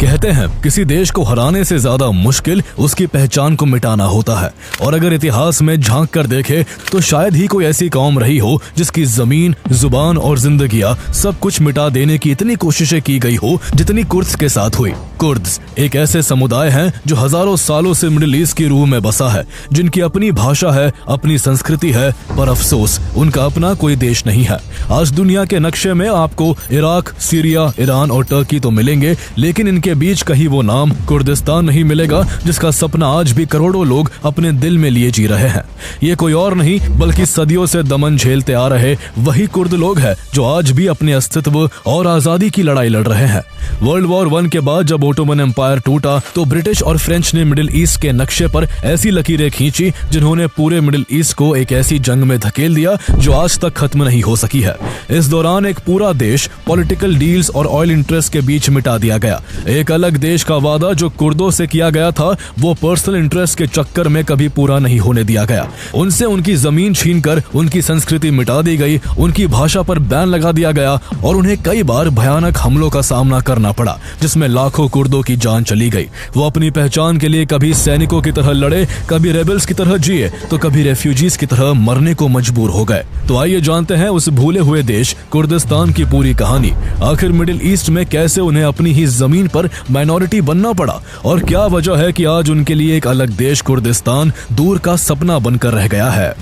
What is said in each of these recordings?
कहते हैं किसी देश को हराने से ज्यादा मुश्किल उसकी पहचान को मिटाना होता है। और अगर इतिहास में झांक कर देखे तो शायद ही कोई ऐसी कौम रही हो जिसकी जमीन, जुबान और जिंदगियां सब कुछ मिटा देने की इतनी कोशिशें की गई हो जितनी कुर्द्स के साथ हुई। कुर्द्स एक ऐसे समुदाय हैं जो हजारों सालों से मिडिल ईस्ट की रूह में बसा है, जिनकी अपनी भाषा है, अपनी संस्कृति है, पर अफसोस उनका अपना कोई देश नहीं है। आज दुनिया के नक्शे में आपको इराक, सीरिया, ईरान और टर्की तो मिलेंगे, लेकिन इनके बीच कहीं वो नाम कुर्दिस्तान नहीं मिलेगा जिसका सपना आज भी करोड़ों लोग अपने दिल में लिए जी रहे हैं। ये कोई और नहीं बल्कि सदियों से दमन झेलते आ रहे वही कुर्द लोग हैं जो आज भी अपने अस्तित्व और आजादी की लड़ाई लड़ रहे हैं। वर्ल्ड वॉर 1 के बाद जब ओटोमन एम्पायर टूटा तो ब्रिटिश और फ्रेंच ने मिडिल ईस्ट के नक्शे पर ऐसी लकीरें खींची जिन्होंने पूरे मिडिल ईस्ट को एक ऐसी जंग में धकेल दिया जो आज तक खत्म नहीं हो सकी है। इस दौरान एक पूरा देश पॉलिटिकल डील्स और ऑयल इंटरेस्ट के बीच मिटा दिया गया। एक अलग देश का वादा जो कुर्दों से किया गया था वो पर्सनल इंटरेस्ट के चक्कर में कभी पूरा नहीं होने दिया गया। उनसे उनकी जमीन छीनकर उनकी संस्कृति मिटा दी गई, उनकी भाषा पर बैन लगा दिया गया और उन्हें कई बार भयानक हमलों का सामना करना पड़ा जिसमें लाखों कुर्दों की जान चली गई। वो अपनी पहचान के लिए कभी सैनिकों की तरह लड़े, कभी रेबल्स की तरह जिए तो कभी रेफ्यूजीज की तरह मरने को मजबूर हो गए। तो आइए जानते हैं उस भूले हुए देश कुर्दिस्तान की पूरी कहानी। आखिर मिडिल ईस्ट में कैसे उन्हें अपनी ही जमीन पर माइनॉरिटी बनना पड़ा और क्या वजह है कि आज उनके लिए एक अलग देश कुर्दिस्तान दूर का सपना बनकर रह गया है।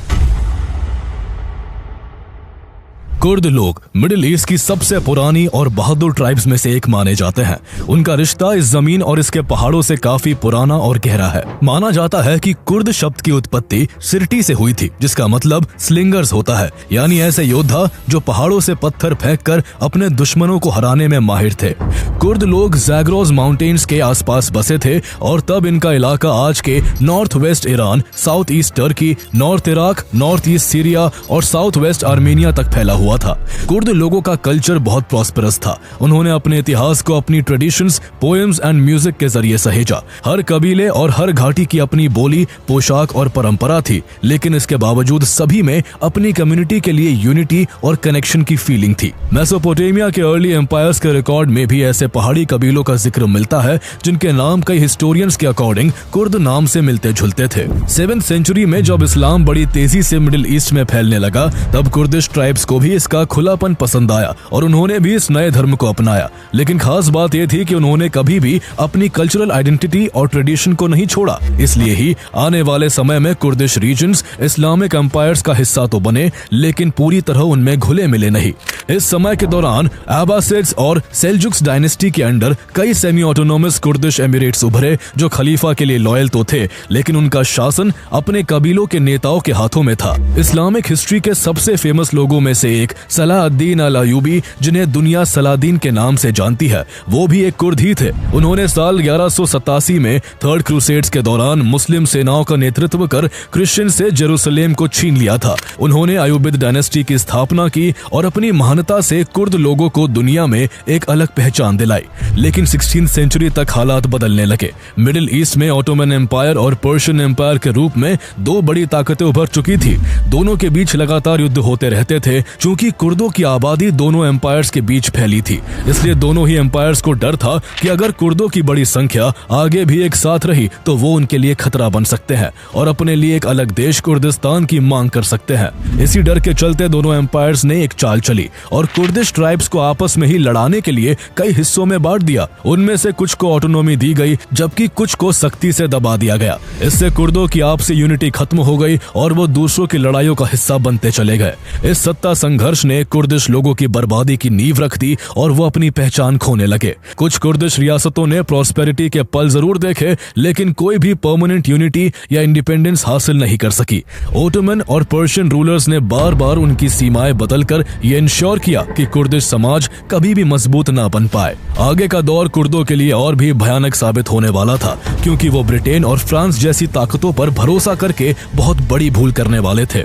कुर्द लोग मिडिल ईस्ट की सबसे पुरानी और बहादुर ट्राइब्स में से एक माने जाते हैं। उनका रिश्ता इस जमीन और इसके पहाड़ों से काफी पुराना और गहरा है। माना जाता है कि कुर्द शब्द की उत्पत्ति सिरटी से हुई थी, जिसका मतलब स्लिंगर्स होता है, यानी ऐसे योद्धा जो पहाड़ों से पत्थर फेंककर अपने दुश्मनों को हराने में माहिर थे। कुर्द लोग जैग्रोस माउंटेन्स के आसपास बसे थे और तब इनका इलाका आज के north west Iran, south east Turkey, north Iraq, north east Syria और साउथ वेस्ट आर्मेनिया तक फैला हुआ था। कुर्द लोगों का कल्चर बहुत प्रॉस्परस था। उन्होंने अपने इतिहास को अपनी ट्रेडिशंस, पोएम्स एंड म्यूजिक के जरिए सहेजा। हर कबीले और हर घाटी की अपनी बोली, पोशाक और परंपरा थी, लेकिन इसके बावजूद सभी में अपनी कम्युनिटी के लिए यूनिटी और कनेक्शन की फीलिंग थी। मेसोपोटामिया के अर्ली एम्पायर्स के रिकॉर्ड में भी ऐसे पहाड़ी कबीलों का जिक्र मिलता है जिनके नाम कई हिस्टोरियंस के अकॉर्डिंग कुर्द नाम से मिलते जुलते थे। 7th सेंचुरी में जब इस्लाम बड़ी तेजी से मिडिल ईस्ट में फैलने लगा तब कुर्दिश ट्राइब्स को भी इसका खुलापन पसंद आया और उन्होंने भी इस नए धर्म को अपनाया। लेकिन खास बात यह थी कि उन्होंने कभी भी अपनी कल्चरल आइडेंटिटी और ट्रेडिशन को नहीं छोड़ा। इसलिए ही आने वाले समय में कुर्दिश रीजन्स इस्लामिक एम्पायर्स का हिस्सा तो बने लेकिन पूरी तरह उनमें घुले मिले नहीं। इस समय के दौरान अब्बासिड्स और सेल्जुक्स डायनेस्टी के अंडर कई सेमी ऑटोनोमस कुर्दिश एमिरेट्स उभरे जो खलीफा के लिए लॉयल तो थे, लेकिन उनका शासन अपने कबीलों के नेताओं के हाथों में था। इस्लामिक हिस्ट्री के सबसे फेमस लोगों में से एक सलाहुद्दीन अल अयूबी, जिन्हें दुनिया सलादीन के नाम से जानती है, वो भी एक कुर्द ही थे। उन्होंने साल 1187 में थर्ड क्रूसेड्स के दौरान मुस्लिम सेनाओं का नेतृत्व कर क्रिश्चियन से जेरूसलेम को छीन लिया था। उन्होंने अयूबिद डायनेस्टी की स्थापना की और अपनी महानता से कुर्द लोगों को दुनिया में एक अलग पहचान दिलाई। लेकिन 16th सेंचुरी तक हालात बदलने लगे। मिडिल ईस्ट में ऑटोमन एम्पायर और पर्शियन एम्पायर के रूप में दो बड़ी ताकतें उभर चुकी थी। दोनों के बीच लगातार युद्ध होते रहते थे। चूंकि कुर्दों की आबादी दोनों एम्पायर्स के बीच फैली थी, इसलिए दोनों ही एम्पायर्स को डर था कि अगर कुर्दों की बड़ी संख्या आगे भी एक साथ रही तो वो उनके लिए खतरा बन सकते हैं और अपने लिए एक अलग देश कुर्दिस्तान की मांग कर सकते हैं। इसी डर के चलते दोनों एम्पायर्स ने एक चाल चली और कुर्दिश ट्राइब्स को आपस में ही लड़ाने के लिए कई हिस्सों में बांट दिया। उनमें से कुछ को ऑटोनॉमी दी गई जबकि कुछ को सख्ती से दबा दिया गया। इससे कुर्दों की आपसी यूनिटी खत्म हो गई और वो दूसरों की लड़ाइयों का हिस्सा बनते चले गए। इस सत्ता संघर्ष ने कुर्दिश लोगों की बर्बादी की नींव रख दी और वो अपनी पहचान खोने लगे। कुछ कुर्दिश रियासतों ने प्रॉस्पेरिटी के पल जरूर देखे, लेकिन कोई भी परमानेंट यूनिटी या इंडिपेंडेंस हासिल नहीं कर सकी। ओटोमन और पर्शियन रूलर्स ने बार बार उनकी सीमाएं बदलकर ये इंश्योर किया कि कुर्दिश समाज कभी भी मजबूत ना बन पाए। आगे का दौर कुर्दों के लिए और भी भयानक साबित होने वाला था, क्योंकि वो ब्रिटेन और फ्रांस जैसी ताकतों पर भरोसा करके बहुत बड़ी भूल करने वाले थे।